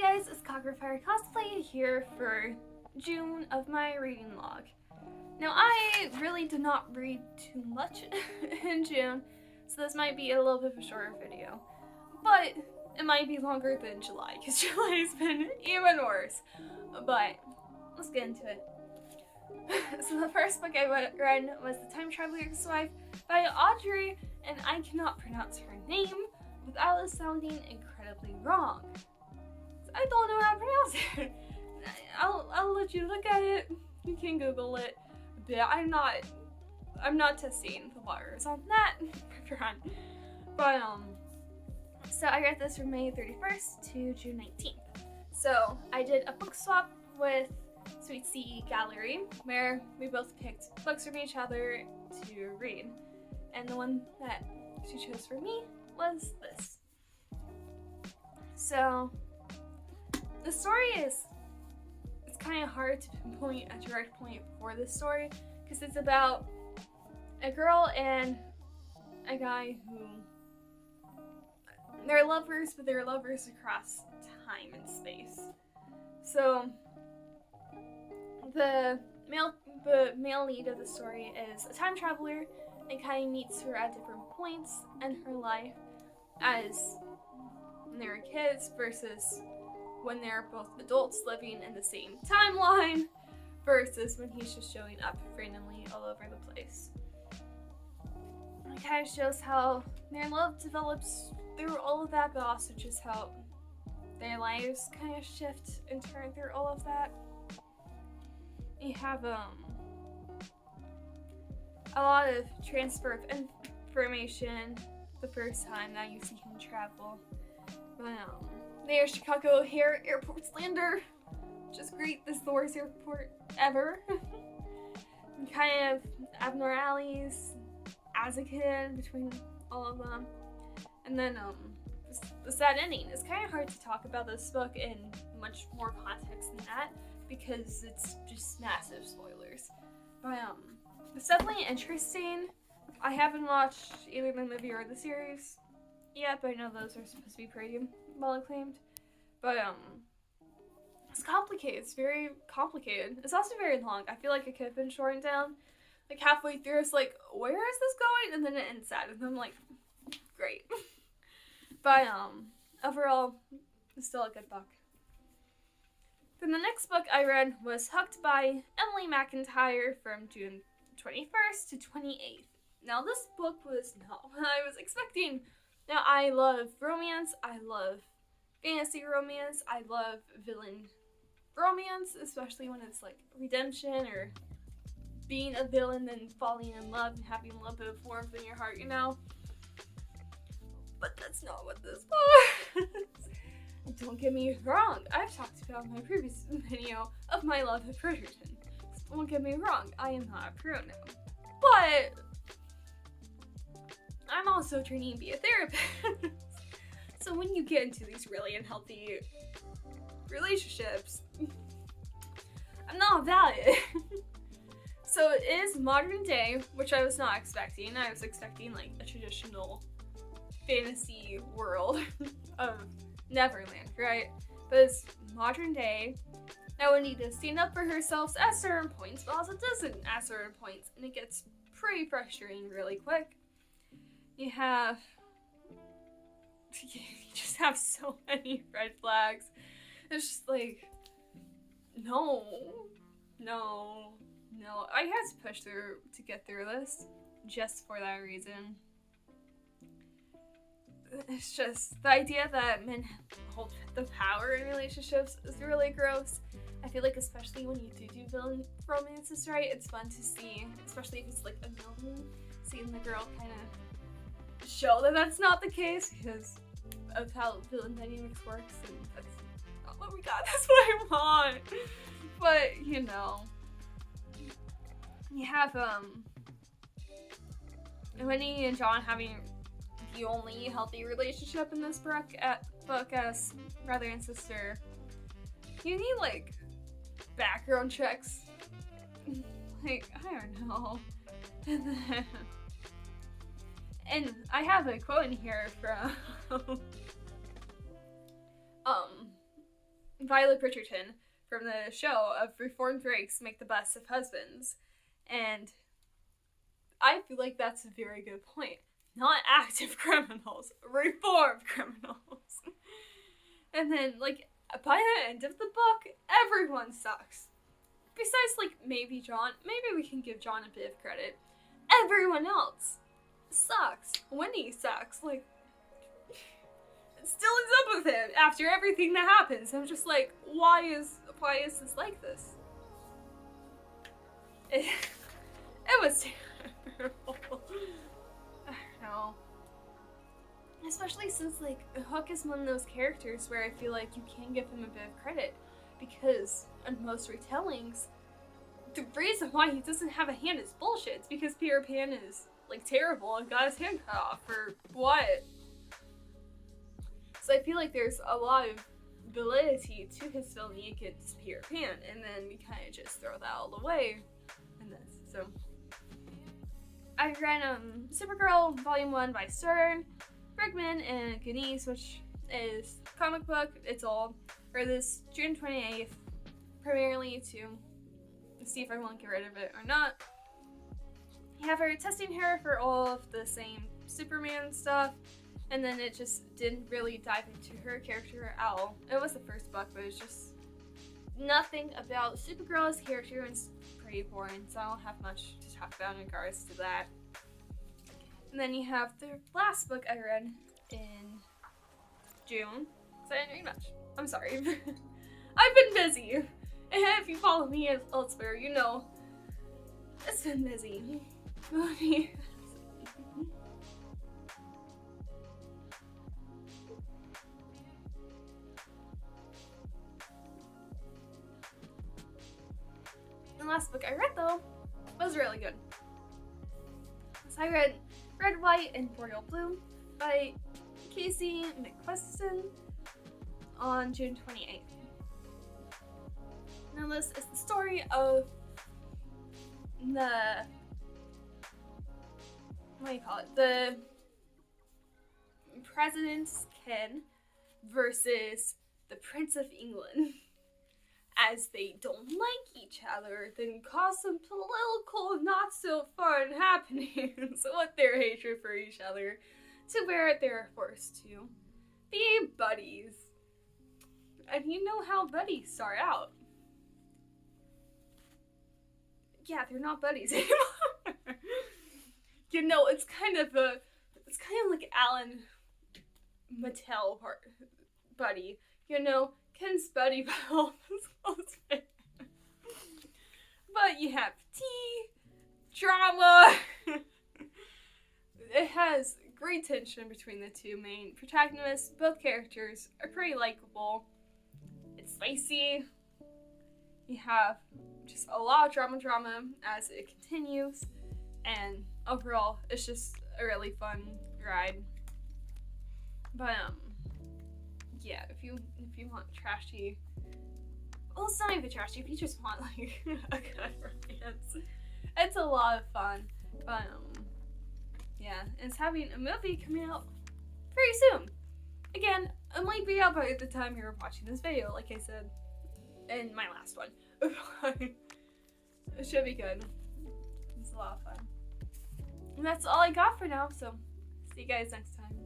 guys, it's KaguraFireCosplay here for June of my reading log. Now I really did not read too much in June, so this might be a little bit of a shorter video. But it might be longer than July, because July has been even worse. But let's get into it. So the first book I read was The Time Traveler's Wife by Audrey, and I cannot pronounce her name without it sounding incredibly wrong. So I don't know how to pronounce it. I'll let you look at it. You can Google it. But I'm not testing the waters on that front. But so I read this from May 31st to June 19th. So I did a book swap with Sweet Sea Gallery, where we both picked books from each other to read. And the one that she chose for me was this. So the story it's kind of hard to pinpoint a direct point for this story, because it's about a girl and a guy who they're lovers, but they're lovers across time and space. So the male lead of the story is a time traveler and kind of meets her at different points in her life as when they were kids versus when they're both adults living in the same timeline versus when he's just showing up randomly all over the place. It kind of shows how their love develops through all of that, but also just how their lives kind of shift and turn through all of that. You have a lot of transfer of information the first time that you see him travel. But their Chicago Airport's lander, just great. This is the worst airport ever. And kind of abnormalities as a kid between all of them. And then the sad ending. It's kind of hard to talk about this book in much more context than that, because it's just massive spoilers. But it's definitely interesting. I haven't watched either the movie or the series yet, but I know those are supposed to be pretty well acclaimed. But it's complicated. It's very complicated. It's also very long. I feel like it could have been shortened down. Like halfway through, it's like, where is this going? And then it ends sad, and I'm like, great. But overall, it's still a good book. Then the next book I read was Hooked by Emily McIntire from June 21st to 28th. Now this book was not what I was expecting. Now I love romance, I love fantasy romance, I love villain romance, especially when it's like redemption or being a villain and falling in love and having a little bit of warmth in your heart, you know? But that's not what this book is. Don't get me wrong, I've talked about in my previous video of my love of Bridgerton. Don't get me wrong, I am not a pruno. But I'm also training to be a therapist. So when you get into these really unhealthy relationships, I'm not about it. So it is modern day, which I was not expecting. I was expecting like a traditional fantasy world of Neverland, right? But it's modern day. Now we need to stand up for herself at certain points, but also doesn't at certain points, and it gets pretty frustrating really quick. You just have so many red flags. It's just like, no. I had to push through to get through this, just for that reason. It's just, the idea that men hold the power in relationships is really gross. I feel like especially when you do villain romances, right, it's fun to see, especially if it's like a villain, seeing the girl kind of show that that's not the case because of how villain dynamics works, and that's not what we got. That's what I want. But you know, you have Winnie and John having the only healthy relationship in this book as brother and sister. You need like background checks. Like, I don't know. And I have a quote in here from Violet Bridgerton from the show of reformed rakes make the best of husbands. And I feel like that's a very good point. Not active criminals, reformed criminals. And then, like, by the end of the book, everyone sucks. Besides, like, maybe John. Maybe we can give John a bit of credit. Everyone else sucks. Winnie sucks. Like, it still ends up with him after everything that happens. I'm just like, why is this like this? It was terrible. I don't know. Especially since, like, Hook is one of those characters where I feel like you can give him a bit of credit. Because in most retellings, the reason why he doesn't have a hand is bullshit. It's because Peter Pan is, like, terrible and got his hand cut off. Or what? So I feel like there's a lot of validity to his filming against Peter Pan. And then we kind of just throw that all away in this. So I read Supergirl Volume 1 by Stern, Brigman, and Guice, which is a comic book. It's old. For this June 28th, primarily to see if I want to get rid of it or not. You have her testing her for all of the same Superman stuff, and then it just didn't really dive into her character at all. It was the first book, but it's just nothing about Supergirl's character, and it's pretty boring, so I don't have much to talk about in regards to that. And then you have the last book I read in June, because I didn't read much. I'm sorry. I've been busy. And if you follow me elsewhere, you know it's been busy. The last book I read, though, was really good. So I read Red, White, and Royal Blue by Casey McQuiston on June 28th. Now this is the story of the, the President's Ken versus the Prince of England, as they don't like each other, then cause some political not so fun happenings with their hatred for each other, to where they're forced to be buddies. And you know how buddies start out. Yeah, they're not buddies anymore. You know, it's kind of like Alan Mattel buddy. You know, Ken's buddy But you have tea, drama. It has great tension between the two main protagonists. Both characters are pretty likable. It's spicy. You have just a lot of drama as it continues, and overall it's just a really fun ride. But yeah, if you want trashy, well, it's not even trashy, if you just want like a good romance, it's a lot of fun. But yeah, it's having a movie coming out very soon. Again, it might be out by the time you're watching this video, like I said in my last one. It should be good. It's a lot of fun. And that's all I got for now, so see you guys next time.